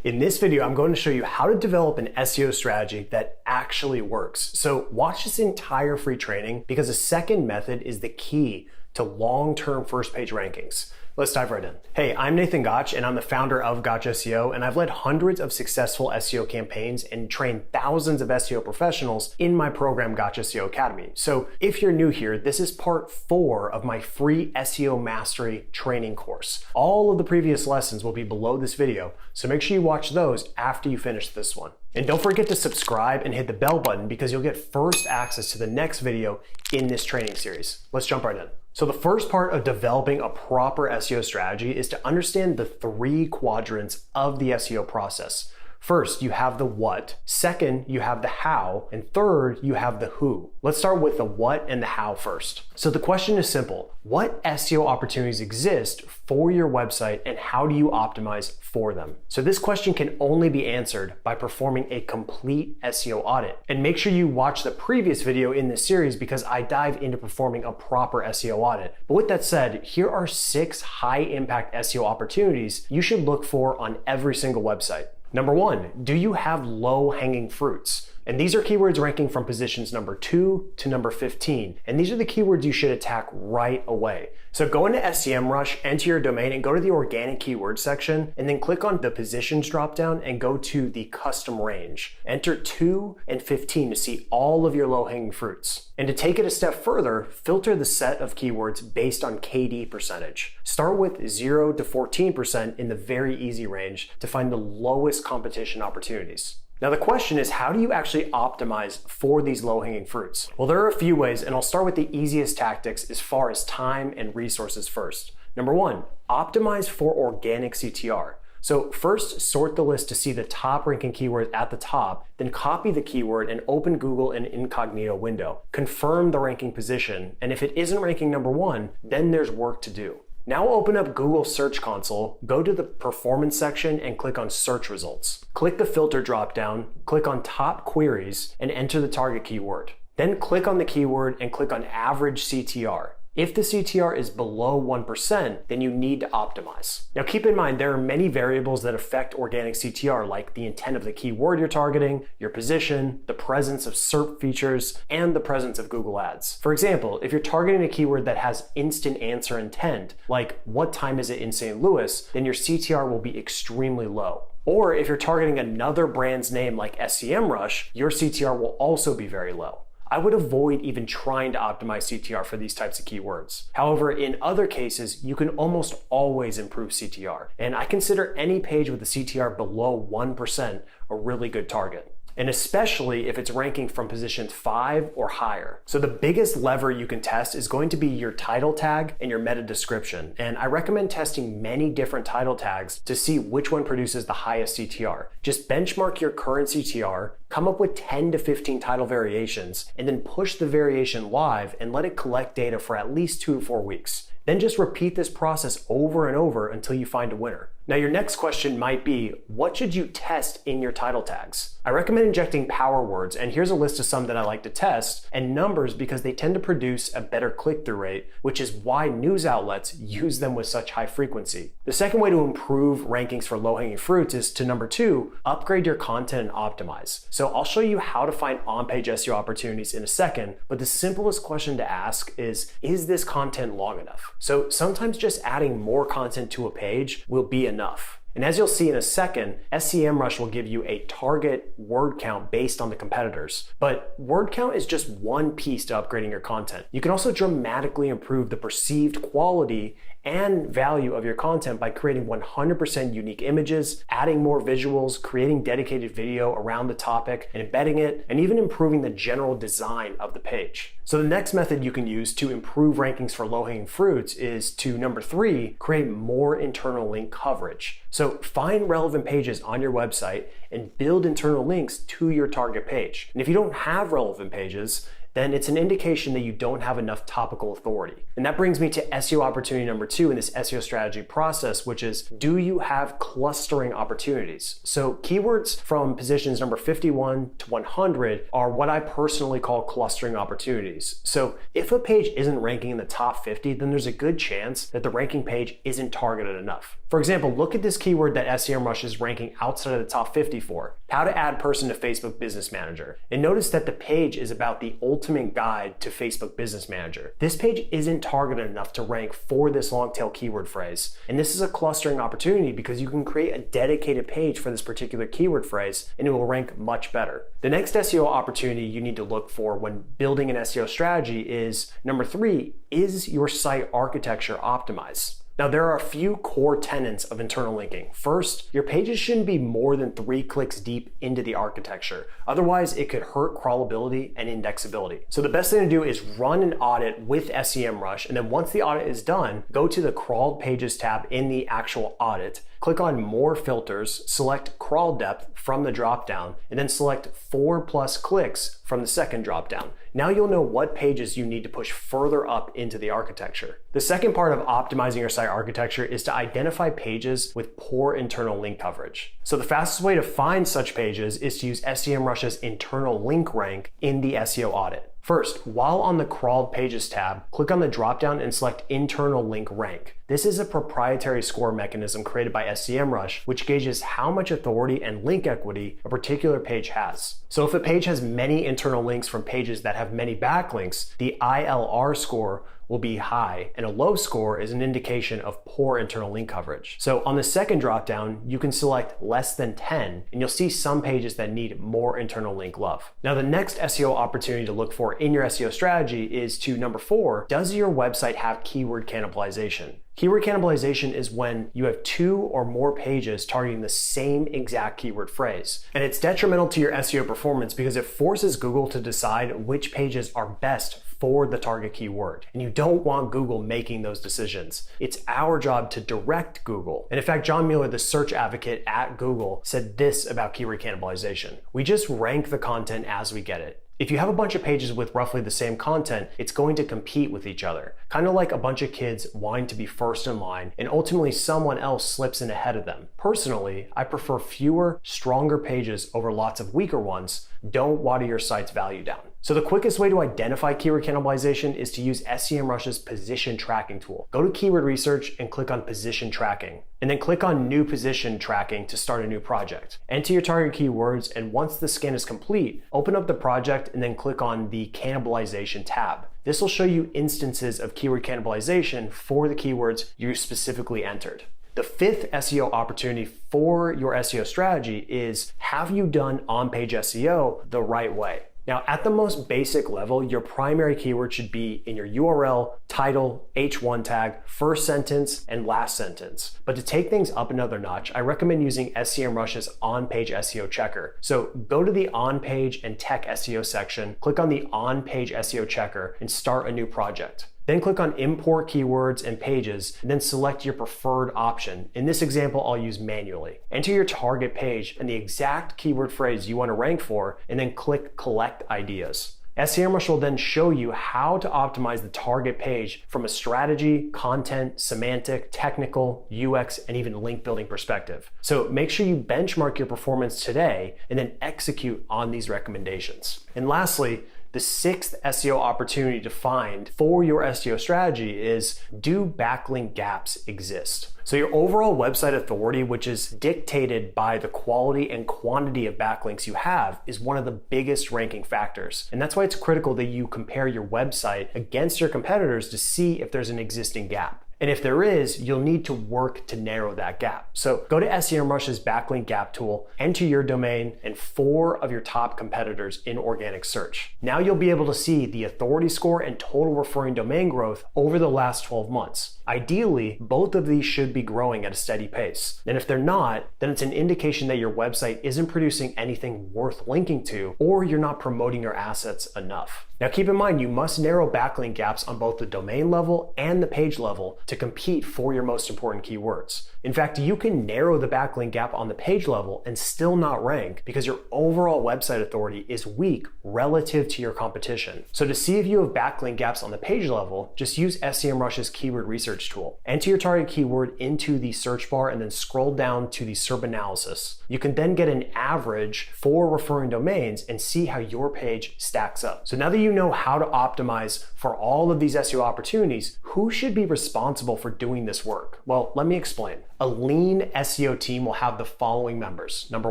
In this video, I'm going to show you how to develop an SEO strategy that actually works. So watch this entire free training because the second method is the key to long-term first page rankings. Let's dive right in. Hey, I'm Nathan Gotch and I'm the founder of Gotch SEO, and I've led hundreds of successful SEO campaigns and trained thousands of SEO professionals in my program Gotch SEO Academy. So if you're new here, this is part 4 of my free SEO mastery training course. All of the previous lessons will be below this video, so make sure you watch those after you finish this one. And don't forget to subscribe and hit the bell button because you'll get first access to the next video in this training series. Let's jump right in. So the first part of developing a proper SEO strategy is to understand the 3 quadrants of the SEO process. First, you have the what. Second, you have the how. And third, you have the who. Let's start with the what and the how first. So the question is simple. What SEO opportunities exist for your website and how do you optimize for them? So this question can only be answered by performing a complete SEO audit. And make sure you watch the previous video in this series because I dive into performing a proper SEO audit. But with that said, here are 6 high impact SEO opportunities you should look for on every single website. Number 1, do you have low-hanging fruits? And these are keywords ranking from positions number 2 to number 15. And these are the keywords you should attack right away. So go into SEMrush, enter your domain, and go to the organic keyword section, and then click on the positions dropdown and go to the custom range. Enter 2 and 15 to see all of your low-hanging fruits. And to take it a step further, filter the set of keywords based on KD percentage. Start with 0 to 14% in the very easy range to find the lowest competition opportunities. Now the question is, how do you actually optimize for these low-hanging fruits? Well, there are a few ways, and I'll start with the easiest tactics as far as time and resources first. Number 1, optimize for organic CTR. So first, sort the list to see the top ranking keywords at the top, then copy the keyword and open Google in an incognito window. Confirm the ranking position, and if it isn't ranking number 1, then there's work to do. Now open up Google Search Console, go to the Performance section and click on Search Results. Click the filter dropdown, click on Top Queries, and enter the target keyword. Then click on the keyword and click on Average CTR. If the CTR is below 1%, then you need to optimize. Now keep in mind, there are many variables that affect organic CTR, like the intent of the keyword you're targeting, your position, the presence of SERP features, and the presence of Google Ads. For example, if you're targeting a keyword that has instant answer intent, like what time is it in St. Louis, then your CTR will be extremely low. Or if you're targeting another brand's name like SEMrush, your CTR will also be very low. I would avoid even trying to optimize CTR for these types of keywords. However, in other cases, you can almost always improve CTR. And I consider any page with a CTR below 1% a really good target. And especially if it's ranking from positions 5 or higher. So the biggest lever you can test is going to be your title tag and your meta description. And I recommend testing many different title tags to see which one produces the highest CTR. Just benchmark your current CTR, come up with 10 to 15 title variations, and then push the variation live and let it collect data for at least 2 to 4 weeks. Then just repeat this process over and over until you find a winner. Now your next question might be, what should you test in your title tags? I recommend injecting power words, and here's a list of some that I like to test, and numbers because they tend to produce a better click-through rate, which is why news outlets use them with such high frequency. The second way to improve rankings for low-hanging fruits is to number 2, upgrade your content and optimize. So I'll show you how to find on-page SEO opportunities in a second, but the simplest question to ask is this content long enough? So sometimes just adding more content to a page will be enough. And as you'll see in a second, SEMrush will give you a target word count based on the competitors. But word count is just one piece to upgrading your content. You can also dramatically improve the perceived quality and value of your content by creating 100% unique images, adding more visuals, creating dedicated video around the topic, and embedding it, and even improving the general design of the page. So the next method you can use to improve rankings for low-hanging fruits is to, number 3, create more internal link coverage. So find relevant pages on your website and build internal links to your target page. And if you don't have relevant pages, then it's an indication that you don't have enough topical authority. And that brings me to SEO opportunity number 2 in this SEO strategy process, which is, do you have clustering opportunities? So keywords from positions number 51 to 100 are what I personally call clustering opportunities. So if a page isn't ranking in the top 50, then there's a good chance that the ranking page isn't targeted enough. For example, look at this keyword that SEMrush is ranking outside of the top 50 for, how to add person to Facebook Business Manager. And notice that the page is about the ultimate guide to Facebook Business Manager. This page isn't targeted enough to rank for this long tail keyword phrase. And this is a clustering opportunity because you can create a dedicated page for this particular keyword phrase and it will rank much better. The next SEO opportunity you need to look for when building an SEO strategy is number 3, is your site architecture optimized? Now, there are a few core tenets of internal linking. First, your pages shouldn't be more than 3 clicks deep into the architecture. Otherwise, it could hurt crawlability and indexability. So the best thing to do is run an audit with SEMrush, and then once the audit is done, go to the crawled pages tab in the actual audit, click on more filters, select crawl depth from the dropdown, and then select 4+ clicks from the second dropdown. Now you'll know what pages you need to push further up into the architecture. The second part of optimizing your site architecture is to identify pages with poor internal link coverage. So the fastest way to find such pages is to use SEMrush's internal link rank in the SEO audit. First, while on the crawled pages tab, click on the dropdown and select internal link rank. This is a proprietary score mechanism created by SEMrush, which gauges how much authority and link equity a particular page has. So if a page has many internal links from pages that have many backlinks, the ILR score will be high, and a low score is an indication of poor internal link coverage. So on the second dropdown, you can select less than 10, and you'll see some pages that need more internal link love. Now, the next SEO opportunity to look for in your SEO strategy is to number 4, does your website have keyword cannibalization? Keyword cannibalization is when you have 2 or more pages targeting the same exact keyword phrase. And it's detrimental to your SEO performance because it forces Google to decide which pages are best for the target keyword. And you don't want Google making those decisions. It's our job to direct Google. And in fact, John Mueller, the search advocate at Google, said this about keyword cannibalization: we just rank the content as we get it. If you have a bunch of pages with roughly the same content, it's going to compete with each other. Kind of like a bunch of kids wanting to be first in line and ultimately someone else slips in ahead of them. Personally, I prefer fewer, stronger pages over lots of weaker ones. Don't water your site's value down. So the quickest way to identify keyword cannibalization is to use SEMrush's position tracking tool. Go to keyword research and click on position tracking, and then click on new position tracking to start a new project. Enter your target keywords, and once the scan is complete, open up the project and then click on the cannibalization tab. This will show you instances of keyword cannibalization for the keywords you specifically entered. The 5th SEO opportunity for your SEO strategy is, have you done on-page SEO the right way? Now, at the most basic level, your primary keyword should be in your URL, title, H1 tag, first sentence, and last sentence. But to take things up another notch, I recommend using SEMrush's on-page SEO checker. So go to the on-page and tech SEO section, click on the on-page SEO checker, and start a new project. Then click on import keywords and pages, and then select your preferred option. In this example, I'll use manually. Enter your target page and the exact keyword phrase you want to rank for, and then click collect ideas. SEMrush will then show you how to optimize the target page from a strategy, content, semantic, technical, UX, and even link building perspective. So make sure you benchmark your performance today and then execute on these recommendations. And lastly, the 6th SEO opportunity to find for your SEO strategy is, do backlink gaps exist? So your overall website authority, which is dictated by the quality and quantity of backlinks you have, is one of the biggest ranking factors. And that's why it's critical that you compare your website against your competitors to see if there's an existing gap. And if there is, you'll need to work to narrow that gap. So go to SEMrush's backlink gap tool, enter your domain and 4 of your top competitors in organic search. Now you'll be able to see the authority score and total referring domain growth over the last 12 months. Ideally, both of these should be growing at a steady pace. And if they're not, then it's an indication that your website isn't producing anything worth linking to, or you're not promoting your assets enough. Now keep in mind, you must narrow backlink gaps on both the domain level and the page level to compete for your most important keywords. In fact, you can narrow the backlink gap on the page level and still not rank because your overall website authority is weak relative to your competition. So to see if you have backlink gaps on the page level, just use SEMrush's keyword research tool. Enter your target keyword into the search bar and then scroll down to the SERP analysis. You can then get an average for referring domains and see how your page stacks up. So now that you know how to optimize for all of these SEO opportunities, who should be responsible for doing this work? Well, let me explain. A lean SEO team will have the following members. Number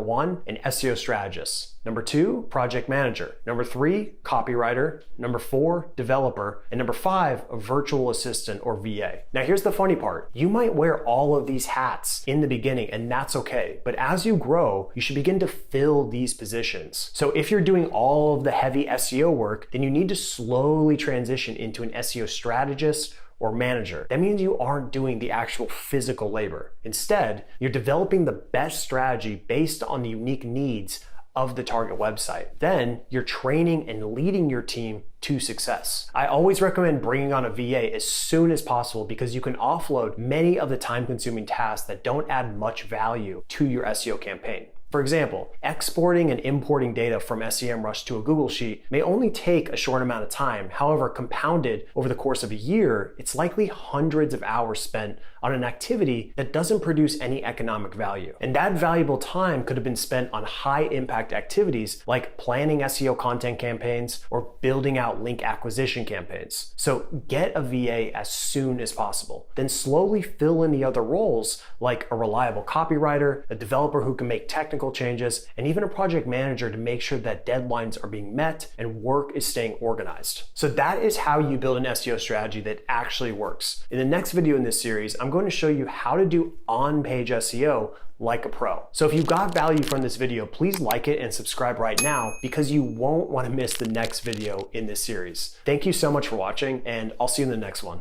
1, an SEO strategist. Number 2, project manager. Number 3, copywriter. Number 4, developer. And number 5, a virtual assistant or VA. Now here's the funny part. You might wear all of these hats in the beginning, and that's okay. But as you grow, you should begin to fill these positions. So if you're doing all of the heavy SEO work, then you need to slowly transition into an SEO strategist or manager. That means you aren't doing the actual physical labor. Instead, you're developing the best strategy based on the unique needs of the target website. Then you're training and leading your team to success. I always recommend bringing on a VA as soon as possible because you can offload many of the time-consuming tasks that don't add much value to your SEO campaign. For example, exporting and importing data from SEMrush to a Google Sheet may only take a short amount of time. However, compounded over the course of a year, it's likely hundreds of hours spent on an activity that doesn't produce any economic value. And that valuable time could have been spent on high impact activities like planning SEO content campaigns or building out link acquisition campaigns. So get a VA as soon as possible. Then slowly fill in the other roles like a reliable copywriter, a developer who can make technical changes, and even a project manager to make sure that deadlines are being met and work is staying organized. So that is how you build an SEO strategy that actually works. In the next video in this series, I'm going to show you how to do on-page SEO like a pro. So if you got value from this video, please like it and subscribe right now because you won't want to miss the next video in this series. Thank you so much for watching, and I'll see you in the next one.